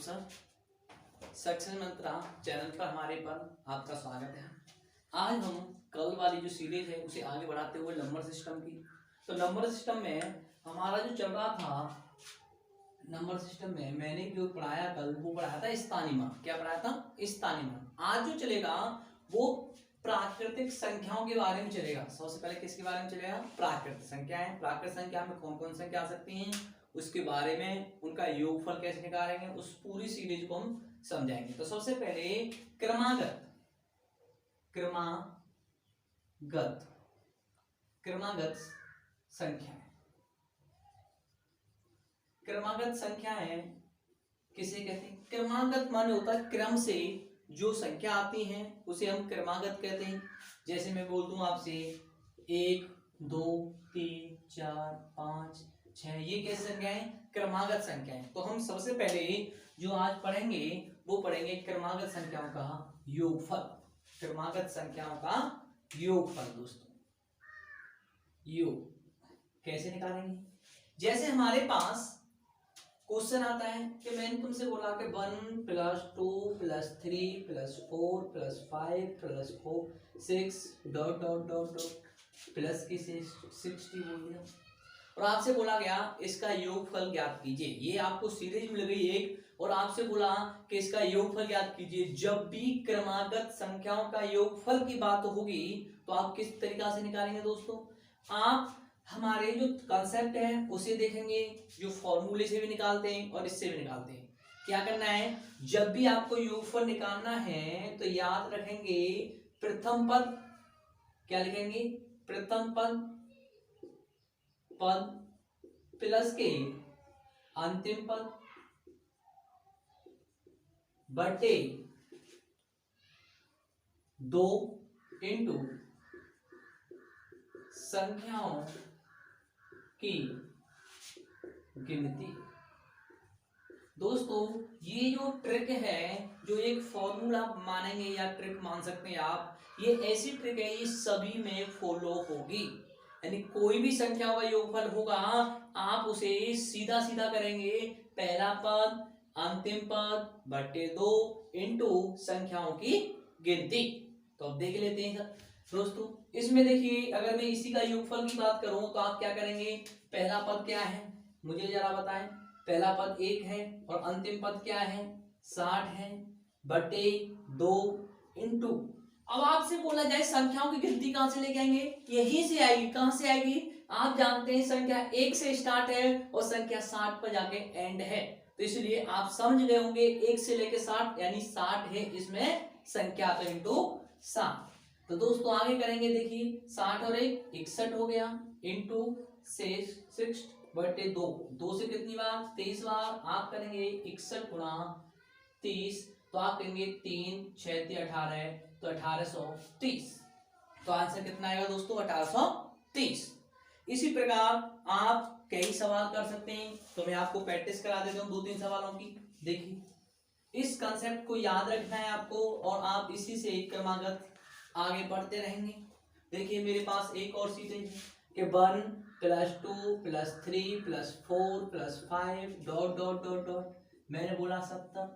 Sir, success मंत्रा channel पर हमारे पर आपका स्वागत है। आज हम कल वाली जो सीरीज है उसे आगे बढ़ाते हुए नंबर सिस्टम की। तो नंबर सिस्टम में हमारा जो चल रहा था, नंबर सिस्टम में मैंने जो पढ़ाया कल वो पढ़ाया था स्थानीय मान। क्या पढ़ाया था? स्थानीय मान। आज जो चलेगा वो प्राकृतिक संख्याओं के बारे में चलेगा। सबसे पहले किसके बारे में चलेगा? प्राकृतिक संख्याएं। प्राकृतिक संख्या में कौन कौन संख्या आ सकती हैं उसके बारे में, उनका योगफल कैसे निकालेंगे, उस पूरी सीरीज को हम समझाएंगे। तो सबसे पहले क्रमागत संख्याएं। क्रमागत संख्याएं किसे कहते हैं? क्रमागत माने होता है क्रम से जो संख्या आती हैं उसे हम क्रमागत कहते हैं। जैसे मैं बोल दूं आपसे 1 2 3 4 5 6, ये कैसे संख्याएं? क्रमागत संख्याएं। तो हम सबसे पहले जो आज पढ़ेंगे वो पढ़ेंगे क्रमागत संख्याओं का योगफल। क्रमागत संख्याओं का योगफल दोस्तों, योग कैसे निकालेंगे? जैसे हमारे पास क्वेश्चन आता है कि मैंने तुमसे बोला कि 1 + 2 + 3 + 4 + 5 + 4 6 ... प्लस की से 60 बोल दिया और आपसे बोला गया इसका योगफल ज्ञात कीजिए। ये आपको सीरीज मिल गई एक, और आपसे बोला कि इसका योगफल ज्ञात कीजिए। जब भी क्रमागत संख्याओं का योगफल की बात होगी तो आप किस तरीका से निकालेंगे दोस्तों? आप हमारे जो कंसेप्ट है उसे देखेंगे, जो फॉर्मूले से भी निकालते हैं और इससे भी निकालते हैं। क्या करना है? जब भी आपको योगफल निकालना है तो याद रखेंगे प्रथम पद, क्या लिखेंगे? प्रथम पद प्लस के अंतिम पद बटे 2 इंटू संख्याओं की गिनती। दोस्तों ये जो ट्रिक है, जो एक फॉर्मूला मानेंगे या ट्रिक मान सकते हैं आप, ये ऐसी ट्रिक है ये सभी में फॉलो होगी। यानी कोई भी संख्या का योगफल होगा आप उसे सीधा सीधा करेंगे, पहला पद अंतिम पद बटे 2 इंटू संख्याओं की गिनती। तो अब देख लेते हैं दोस्तों, इसमें देखिए अगर मैं इसी का योगफल की बात करूं तो आप क्या करेंगे? पहला पद क्या है मुझे जरा बताएं। पहला पद 1 है और अंतिम पद क्या है? 60 है बटे 2 इंटू, अब आपसे बोला जाए संख्याओं की गिनती कहां से लेके आएंगे? यहीं से आएगी। कहां से आएगी? आप जानते हैं संख्या 1 से स्टार्ट है और संख्या 60 पर जाके एंड है, तो इसलिए आप समझ गए होंगे 1 से लेके 60 यानी 60 है इसमें संख्या, तो इंटू 60। तो दोस्तों आगे करेंगे, देखिए 60 और 1 61 हो गया इंटू 6 बटे 2, 2 से कितनी बार? 23 बार। आप करेंगे 61 गुणा 30, तो आप करेंगे 3 6 18, तो 1830। तो आंसर कितना आएगा दोस्तों? 1830। इसी प्रकार आप कई सवाल कर सकते हैं, तो मैं आपको प्रैक्टिस करा देता हूँ 2-3 सवालों की। देखिए इस कंसेप्ट को याद रखना है आपको और आप इसी से क्रमागत आगे बढ़ते रहेंगे। देखिए मेरे पास एक और चीज है कि 1 + 2 + 3 + 4 + 5 ... मैंने बोला 70।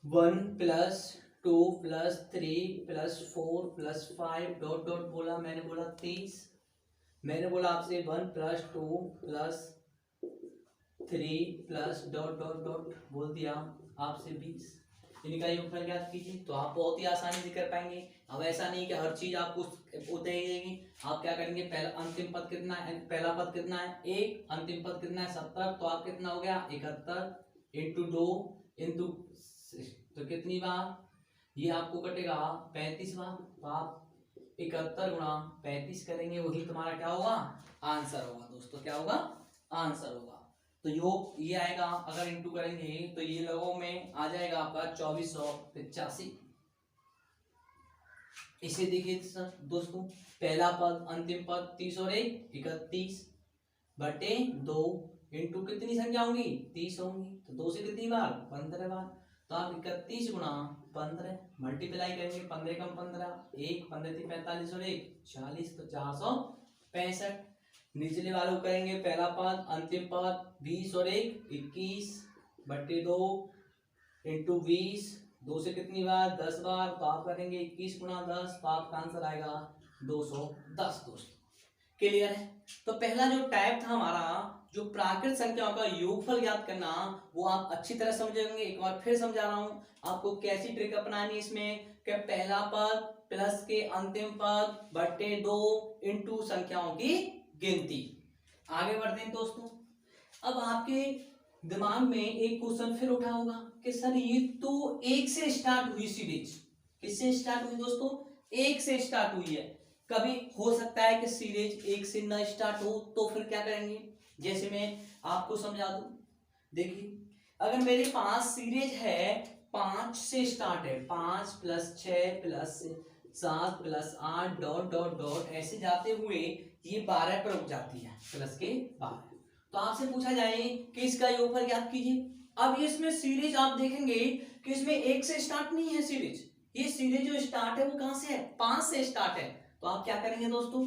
1 + 2 + 3 + 4 + 5 ... बोला मैंने बोला 30। मैंने बोला आपसे 1 + 2 + 3 + ... बोल दिया आपसे 20। इनका योगफल ज्ञात कीजिए। तो आप बहुत ही आसानी से कर पाएंगे। अब ऐसा नहीं कि हर चीज आपको बताइएगी, आप क्या करेंगे? पहला अंतिम पद कितना है? पहला पद कितना है? 1, अंतिम पद कितना है? 70, तो आप कितना हो गया? 71 इंटू 2 इंटू, तो कितनी बार ये आपको कटेगा? 35 बार। तो आप 71 गुणा 35 करेंगे, वही तुम्हारा क्या होगा? आंसर होगा दोस्तों। क्या होगा? आंसर होगा। तो योग ये आएगा, अगर इंटू करेंगे तो ये लोगों में आ जाएगा आपका 2485। इसे देखिए दोस्तों, पहला पद अंतिम पद 30 और 1 31 बटे 2 इंटू कितनी संख्या होंगी? 30 होंगी, तो 2 से कितनी बार? 15 बार। तो आप 31 गुणा 15 मल्टीप्लाई करेंगे, 15 कम 15 1 15 45 और 1 40, तो 465। निचले वालों करेंगे, पहला पद अंतिम पद 20 और 1 21 बटे 2 इंटू 20, 2 से कितनी बार 10 बार, तो आप करेंगे 21 गुणा 10, तो आपका आंसर आएगा 210 दोस्तों। क्लियर है। तो पहला जो टाइप था हमारा जो प्राकृत संख्याओं का योगफल ज्ञात करना, वो आप अच्छी तरह समझेंगे। एक बार फिर समझा रहा हूं आपको कैसी ट्रिक अपनानी है इसमें, कि पहला पद प्लस के अंतिम पद बटे 2 इंटू संख्याओं की गिनती। आगे बढ़ते हैं दोस्तों। अब आपके दिमाग में एक क्वेश्चन फिर उठा होगा कि सर ये तो 1 से स्टार्ट हुई सीरीज। किससे स्टार्ट हुई दोस्तों? 1 से स्टार्ट हुई है। कभी हो सकता है कि सीरीज 1 से न स्टार्ट हो, तो फिर क्या करेंगे? जैसे मैं आपको समझा दूं, देखिए अगर मेरे पास सीरीज है 5 से स्टार्ट है, 5 plus 6 plus 7 plus 8 dot dot dot ऐसे जाते हुए ये 12 पर रुक जाती है, प्लस के 12। तो आपसे पूछा जाए कि इसका योगफल ज्ञात कीजिए। अब इसमें सीरीज आप देखेंगे कि इसमें 1 से स्टार्ट नहीं है सीरीज। ये सीरीज जो स्टार्ट है वो कहां से है? 5 से स्टार्ट है। तो आप क्या करेंगे दोस्तों?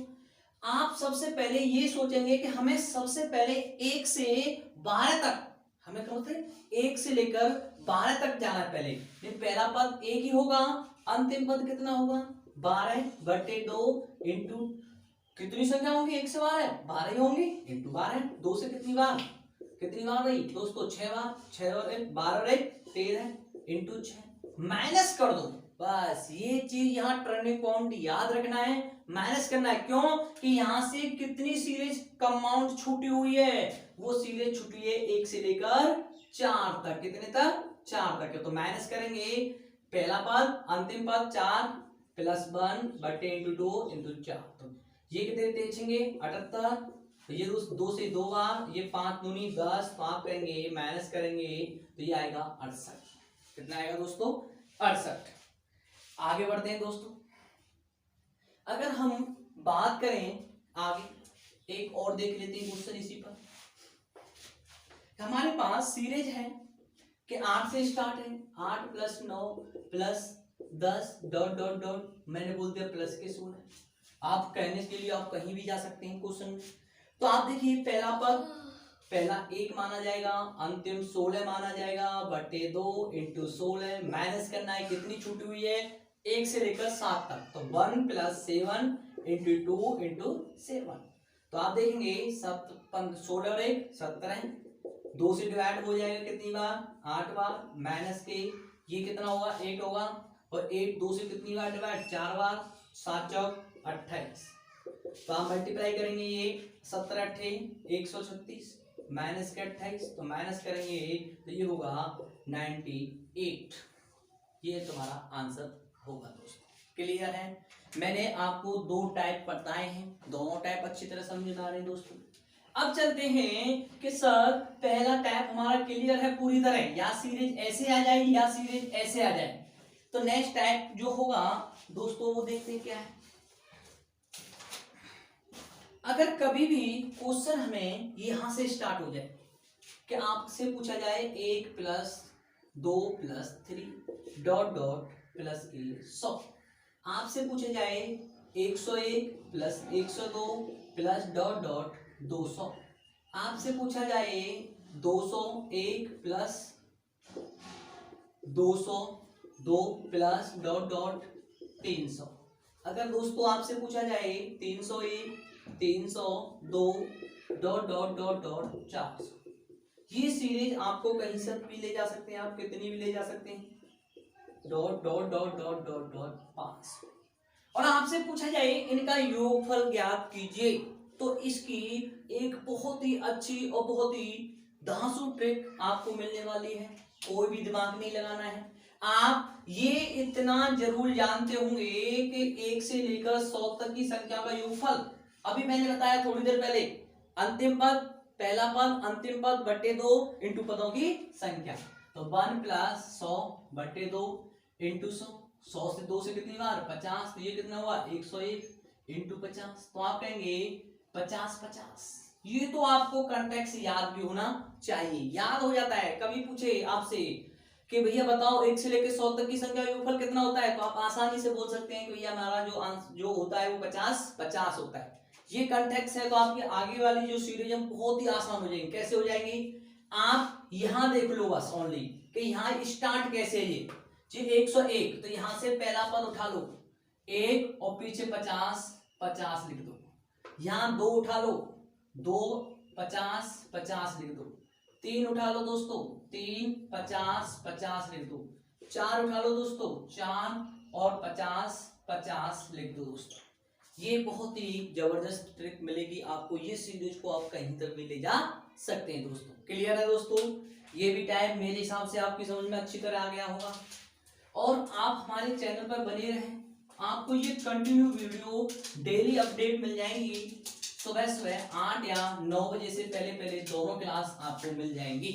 आप सबसे पहले ये सोचेंगे कि हमें सबसे पहले 1 से 12 तक, हमें क्या होता है 1 से लेकर 12 तक जाना है पहले। ये पहला पद 1 ही होगा, अंतिम पद कितना होगा? 12 बटे 2 इंटू कितनी संख्या होंगी? 1 से 12 12 ही होंगी, इंटू 12। 2 से कितनी बार रही दोस्तों? 6 बार। 6 और 1 12 और 1 13 इंटू 6 माइनस कर दो। बस ये चीज यहाँ टर्निंग पॉइंट याद रखना है, माइनस करना है। क्यों? कि यहाँ से कितनी सीरीज कंपाउंड छूटी हुई है? वो सीरीज छूटी है 1 से लेकर 4 तक। कितने तक? 4 तक है। तो माइनस करेंगे पहला पद अंतिम पद 4 प्लस 1 बटे इंटू 2 इंटू 4। तो ये कितने तेजेंगे? 78। तो ये 2 से 2 बार, ये 5 दूनी 10, तो आप करेंगे माइनस करेंगे तो ये आएगा 68। कितना आएगा दोस्तों? 68। आगे बढ़ते हैं दोस्तों। अगर हम बात करें आगे, एक और देख लेते हैं क्वेश्चन इसी पर। हमारे पास सीरीज है कि 8 से स्टार्ट है, 8 plus 9 plus 10 dot dot dot, मैंने बोल दिया प्लस के 16। आप कहने के लिए आप कहीं भी जा सकते हैं क्वेश्चन में। तो आप देखिए पहला पद पहला 1 माना जाएगा, अंतिम 16 माना जाएगा, बटे 2 इंटू 16 माइनस करना है कितनी छूटी हुई है? 1 से लेकर 7 तक। तो 1 प्लस 7 इंटू 2 इंटू 7। तो आप देखेंगे 16 और 1 17, 2 से डिवाइड हो जाएगा कितनी बार? 8 बार। माइनस के ये कितना होगा? 8 होगा। और 8 2 से कितनी बार डिवाइड? 4 बार। 7 चौक 28। तो आप मल्टीप्लाई करेंगे ये 17 अट्ठे 136 माइनस के 28, तो माइनस करेंगे तो ये होगा 98। ये तुम्हारा आंसर होगा दोस्तों। क्लियर है? मैंने आपको 2 टाइप बताए हैं, दोनों टाइप अच्छी तरह समझ में आ रहे हैं दोस्तों। अब चलते हैं कि सर पहला टाइप हमारा क्लियर है पूरी तरह, या सीरीज ऐसे आ जाए या सीरीज ऐसे आ जाए। तो नेक्स्ट टाइप जो होगा दोस्तों वो देखते हैं क्या है। अगर कभी भी क्वेश्चन हमें यहां से स्टार्ट हो जाए कि आपसे पूछा जाए 1 plus 2 plus 3 dot dot plus 100, आपसे पूछा जाए 101 प्लस 102 प्लस डॉट डॉट 200, आपसे पूछा जाए 201 प्लस 202 प्लस डॉट डॉट 300। अगर दोस्तों आपसे पूछा जाए 301 302 डॉट डॉट डॉट डॉट 400, ये सीरीज आपको कहीं से भी ले जा सकते हैं, आप कितनी भी ले जा सकते हैं, dot dot dot dot dot dot 500। और आपसे पूछा जाए इनका योगफल ज्ञात कीजिए, तो इसकी एक बहुत ही अच्छी और बहुत ही धांसू ट्रिक आपको मिलने वाली है। कोई भी दिमाग नहीं लगाना है। आप ये इतना जरूर जानते होंगे कि 1 से लेकर 100 तक की संख्या का योगफल, अभी मैंने बताया थोड़ी देर पहले, अंतिम पद पहला पद अंतिम पद बटे 2 इंटू पदों की संख्या। तो 1 प्लस 100 बटे 2 इंटू 100, 100 से 2 से कितनी बार? 50। तो ये कितना हुआ? 101 इंटू 50। तो आप कहेंगे 50 50। ये तो आपको कॉन्टेक्स्ट याद भी होना चाहिए, याद हो जाता है। कभी पूछे आपसे कि भैया बताओ 1 से लेकर 100 तक की संख्या का योगफल कितना होता है, तो आप आसानी से बोल सकते हैं कि भैया हमारा जो होता है वो 50 50 होता है। ये कॉन्टेक्स्ट है, तो आपकी आगे वाली जो सीरीज हम बहुत ही आसान हो जाएंगी। कैसे हो जाएंगी? आप यहां देख लो बस ओनली कि यहां स्टार्ट कैसे है जी 101, तो यहां से पहला पद उठा लो 1 और पीछे 50 50 लिख दो। यहां 2 उठा लो 2 50 50 लिख दो। 3 उठा लो दोस्तों 3 50 50 लिख दो। 4 उठा लो दोस्तों 4 और 50 50 लिख दो दोस्तों। ये बहुत ही जबरदस्त ट्रिक मिलेगी आपको, ये सीरीज को आप कहीं तक भी ले जा सकते हैं दोस्तों। क्लियर है दोस्तों? ये भी टाइप मेरे हिसाब से आपकी समझ में अच्छी तरह आ गया होगा। और आप हमारे चैनल पर बने रहें, आपको ये कंटिन्यू वीडियो डेली अपडेट मिल जाएंगी। सुबह सुबह 8 या 9 बजे से पहले पहले दोनों क्लास आपको मिल जाएंगी।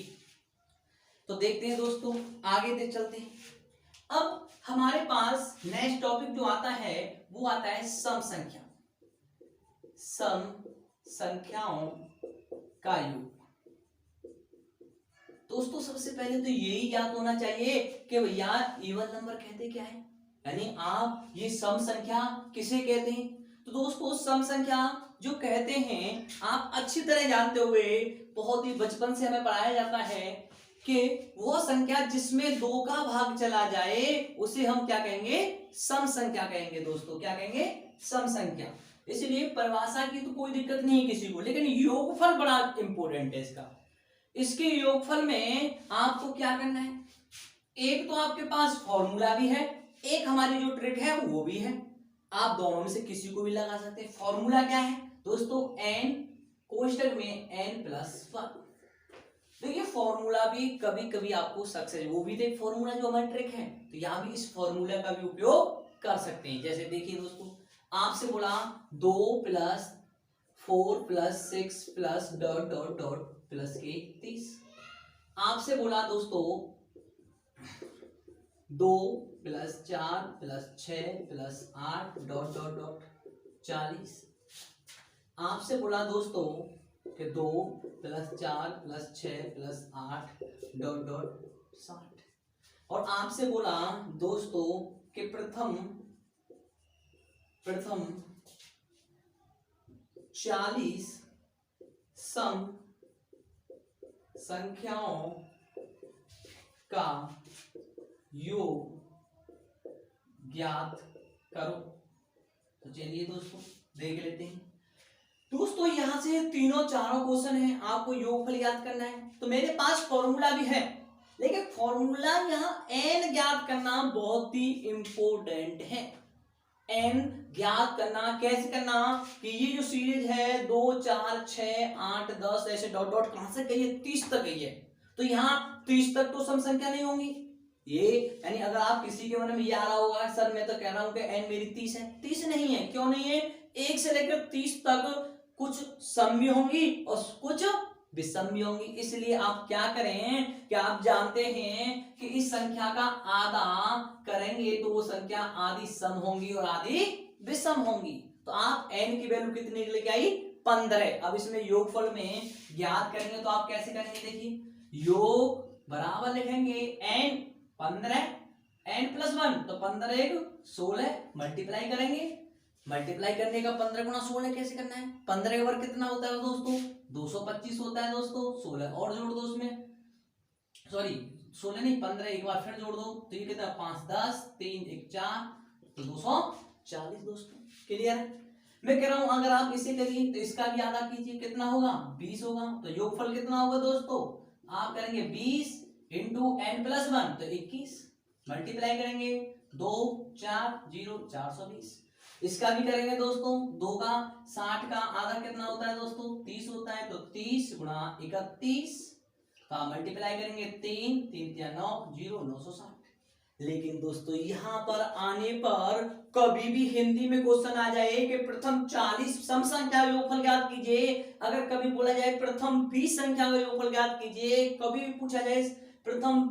तो देखते हैं दोस्तों, आगे तक चलते हैं। अब हमारे पास नेक्स्ट टॉपिक जो आता है वो आता है सम संख्या, सम संख्याओं का योग। दोस्तों सबसे पहले तो यही याद होना चाहिए कि भैया इवन नंबर कहते क्या है, यानी आप ये सम संख्या किसे कहते हैं। तो दोस्तों सम संख्या जो कहते हैं आप अच्छी तरह जानते हुए, बहुत ही बचपन से हमें पढ़ाया जाता है कि वो संख्या जिसमें 2 का भाग चला जाए उसे हम क्या कहेंगे, सम संख्या कहेंगे दोस्तों। क्या कहेंगे? सम संख्या। इसलिए परिभाषा की तो कोई दिक्कत नहीं है किसी को, लेकिन योगफल बड़ा इंपॉर्टेंट है इसका। इसके योगफल में आपको क्या करना है, एक तो आपके पास फॉर्मूला भी है, एक हमारी जो ट्रिक है वो भी है। आप दोनों में से किसी को भी लगा सकते हैं। फॉर्मूला क्या है दोस्तों, n कोष्टक में n+1। तो ये फॉर्मूला भी कभी कभी आपको सक्सेस, वो भी तो एक फॉर्मूला जो हमारी ट्रिक है, तो यहाँ भी इस फॉर्मूला का भी उपयोग कर सकते हैं। जैसे देखिए दोस्तों, आपसे बोला 2 + 4 + 6 + ... प्लस के 30। आपसे बोला दोस्तों 2 + 4 + 6 + 8 ... 40। आपसे बोला दोस्तों कि 2 + 4 + 6 + 8 ... 60। और आपसे बोला दोस्तों कि प्रथम 40 सम संख्याओं का योग ज्ञात करो। तो चलिए दोस्तों देख लेते हैं। दोस्तों यहां से तीनों चारों क्वेश्चन है, आपको योगफल याद करना है। तो मेरे पास फॉर्मूला भी है, लेकिन फॉर्मूला यहाँ n ज्ञात करना बहुत ही इंपॉर्टेंट है। n ज्ञात करना कैसे करना कि ये जो सीरीज है 2 4 6 8 10 ऐसे ... कहां से गई है, 30 तक गई है। तो यहाँ 30 तक तो सम संख्या नहीं होंगी ये, यानी अगर आप किसी के मन में ये आ रहा होगा सर मैं तो कह रहा हूं कि n मेरी 30 है, 30 नहीं है। क्यों नहीं है? 1 से लेकर 30 तक कुछ सम भी होंगी और कुछ विषम भी होंगी। इसलिए आप क्या करें कि आप जानते हैं कि इस संख्या का आधा करेंगे तो वो संख्या आधी सम होंगी और आधी विषम होंगी। तो आप n की वैल्यू कितनी लेके आई, 15। अब इसमें योगफल में ज्ञात करेंगे तो आप कैसे करेंगे, देखिए योग बराबर लिखेंगे n 15 n+1 तो 15 1 16 मल्टीप्लाई करेंगे। मल्टीप्लाई करने का 15 × 16 कैसे करना है, 15 का वर्ग कितना होता है दोस्तों, 225 होता है दोस्तों। 16 और जोड़ दो उसमें, सॉरी 16 नहीं 15 एक बार फिर जोड़ दो तो ये कितना 5 10 3 1 4 तो 240 दोस्तों। क्लियर है? मैं कह रहा हूं अगर आप इसे करिए तो इसका भी आधा कीजिए, कितना होगा 20 होगा। तो योगफल कितना होगा दोस्तों, आप करेंगे 20 × n+1 तो 21 मल्टीप्लाई करेंगे 2 4 0 420। इसका भी करेंगे दोस्तों, 2 का 60 का आधा कितना होता है दोस्तों 30 होता है। तो 30 × 31 का मल्टीप्लाई करेंगे 3 3 या 9 0 960। लेकिन दोस्तों यहां पर आने पर कभी भी हिंदी में क्वेश्चन आ जाए कि प्रथम 40 सम संख्या का योगफल ज्ञात कीजिए, अगर कभी बोला जाए प्रथम 20 संख्या का योगफल ज्ञात कीजिए, कभी भी पूछा जाए प्रथम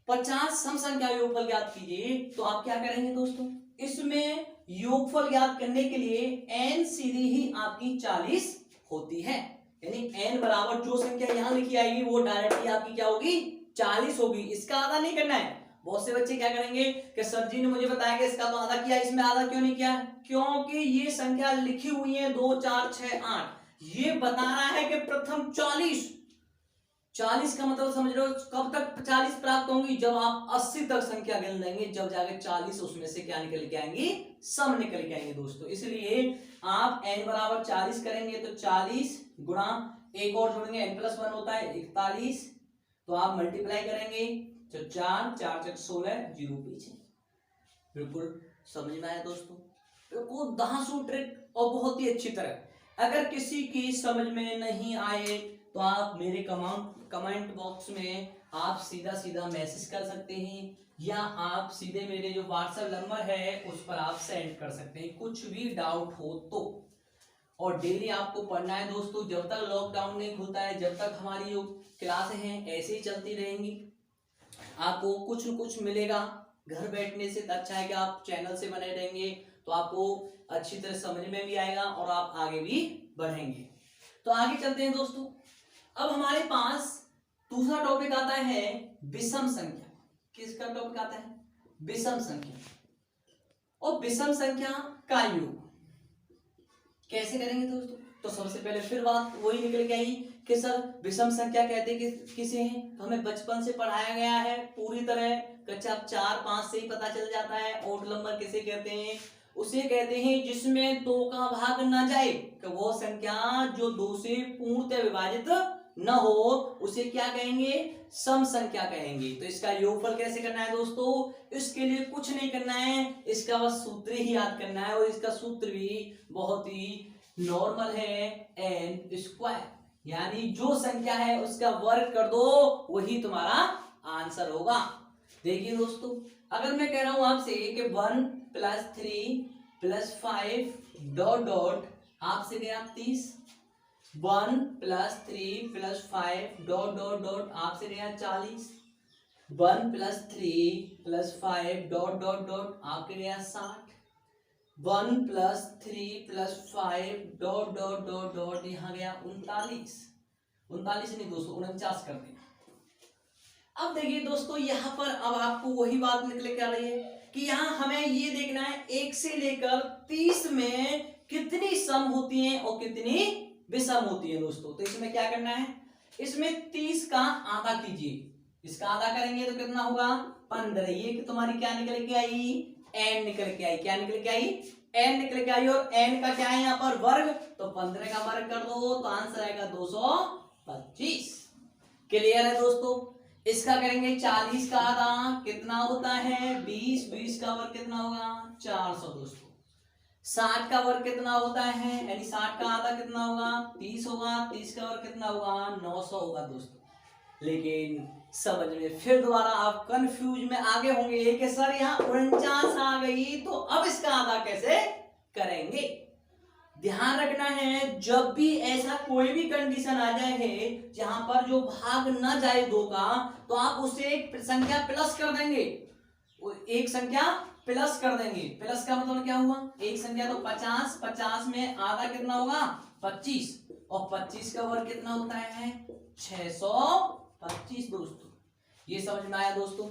50 सम संख्या का योगफल ज्ञात कीजिए, तो आप क्या करेंगे दोस्तों, इसमें योगफल ज्ञात करने के लिए n सीधी ही आपकी 40 होती है। यानी n बराबर जो संख्या यहां लिखी आएगी वो डायरेक्टली आपकी क्या होगी 40 होगी। इसका आधा नहीं करना है। बहुत से बच्चे क्या करेंगे कि सर जी ने मुझे बताया कि इसका तो आधा किया, इसमें आधा क्यों नहीं किया, क्योंकि ये संख्या लिखी हुई है 2 4 6 8, ये बता रहा है कि प्रथम 40 40 का मतलब समझ रहे हो, कब तक 40 प्राप्त होंगी, जब आप 80 तक संख्या गिन लेंगे, जब जाके 40 उसमें से क्या निकल के आएंगी, सम निकल के आएंगे दोस्तों। इसलिए आप n बराबर 40 करेंगे तो 40 गुणा एक और जोड़ेंगे, n+1 होता है 41, तो आप मल्टीप्लाई करेंगे तो 4 4 चक 16, 0 पीछे। बिल्कुल समझ में आया दोस्तों, बिल्कुल धांसू ट्रिक और बहुत ही अच्छी तरह। अगर किसी की समझ में नहीं आए तो आप मेरे कमेंट बॉक्स में आप सीधा सीधा मैसेज कर सकते हैं, या आप सीधे मेरे जो व्हाट्सएप नंबर है उस पर आप सेंड कर सकते हैं, कुछ भी डाउट हो तो। और डेली आपको पढ़ना है दोस्तों, जब तक लॉकडाउन नहीं खुलता है, जब तक हमारी जो क्लासें हैं ऐसे ही चलती रहेंगी, आपको कुछ न कुछ मिलेगा। घर बैठने से अच्छा है कि आप चैनल से बने रहेंगे, तो आपको अच्छी तरह समझ में भी आएगा और आप आगे भी बढ़ेंगे। तो आगे चलते हैं दोस्तों। अब हमारे पास दूसरा टॉपिक आता है विषम संख्या। किसका टॉपिक आता है? विषम संख्या। और विषम संख्या का योग कैसे करेंगे दोस्तों? तो सबसे पहले फिर बात वही निकल के आई कि सर विषम संख्या कहते किसे हैं? तो हमें बचपन से पढ़ाया गया है पूरी तरह, कक्षा 4-5 से ही पता चल जाता है। ओड नंबर किसे कहते हैं? उसे कहते हैं जिसमें 2 का भाग न जाए, तो वो संख्या जो 2 से पूर्णतः विभाजित न हो उसे क्या कहेंगे? सम संख्या कहेंगे। तो इसका योगफल कैसे करना है दोस्तों? इसके लिए कुछ नहीं करना है, इसका बस सूत्र ही याद करना है, और इसका सूत्र भी बहुत ही नॉर्मल है, n²। यानी जो संख्या है उसका वर्ग कर दो, वही तुम्हारा आंसर होगा। देखिए दोस्तों, अगर मैं कह रहा हूं आपसे कि 1 + 3 + 5 ... आपसे गया 30, 1 + 3 + 5 ... आपसे गया 40, 1 + 3 + 5 ... आपके गया 60, 1 + 3 + 5 ... यहाँ गया 39 नहीं दोस्तों, 49 करते हैं। अब देखिए दोस्तों, यहाँ पर अब आपको वही बात निकल के आ रही है कि यहाँ हमें ये देखना है 1 से लेकर 30 में कितनी सम होती हैं और कितनी विषम होती है दोस्तों। तो इसमें क्या करना है? इसमें 30 का आधा कीजिए, इसका आधा करेंगे तो कितना होगा? 15। ये कि तुम्हारी क्या निकल के आई? n निकल के आई। क्या निकल के आई? n निकल के आई। और n का क्या है यहाँ पर? वर्ग। तो 15 का वर्ग कर दो तो आंसर आएगा 225। क्लियर है दोस्तों? इसका करेंगे 40 का आधा, कितना होता है? 20। 20 का वर्ग कितना होगा? 400 दोस्तों। 60 का वर्ग कितना होता है? यानी 60 का आधा कितना होगा? 30 होगा। 30 का वर्ग कितना होगा? 900 होगा दोस्तों। लेकिन समझ में फिर दोबारा आप कंफ्यूज में आगे होंगे कि सर यहाँ 49 आ गई, तो अब इसका आधा कैसे करेंगे? ध्यान रखना है, जब भी ऐसा कोई भी कंडीशन आ जाए है जहां पर जो भाग न जाए 2 का, तो आप उसे एक संख्या प्लस कर देंगे, एक संख्या प्लस कर देंगे। प्लस का मतलब क्या हुआ? एक संख्या तो 50, 50 में आधा कितना होगा? 25, और 25 का वर्ग कितना होता है? 625 दोस्तों। ये समझ में आया दोस्तों?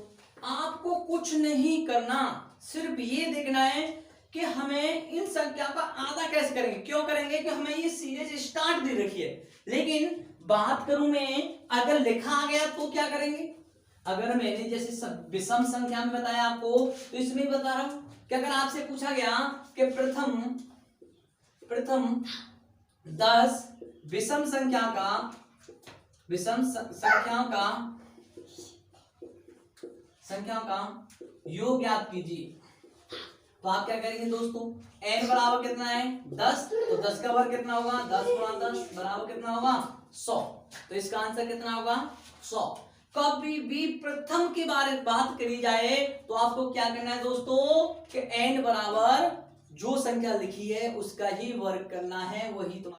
आपको कुछ नहीं करना, सिर्फ ये देखना है कि हमें इन संख्या का आधा कैसे करेंगे। क्यों करेंगे? कि हमें ये सीरीज स्टार्ट दे रखी है, लेकिन बात करूं मैं, अगर लिखा आ गया तो क्या करेंगे? अगर मैंने जैसे विषम संख्या में बताया आपको, तो इसमें बता रहा हूं कि अगर आपसे पूछा गया कि प्रथम 10 विषम संख्याओं का योग ज्ञात कीजिए, तो आप क्या करेंगे दोस्तों? n बराबर कितना है? 10, तो 10 का वर्ग कितना होगा? 10 × 10 बराबर कितना होगा? 100। तो इसका आंसर कितना होगा? 100। कभी भी प्रथम के बारे में बात करी जाए तो आपको क्या करना है दोस्तों? कि n बराबर जो संख्या लिखी है उसका ही वर्ग करना है, वही तुम्हारा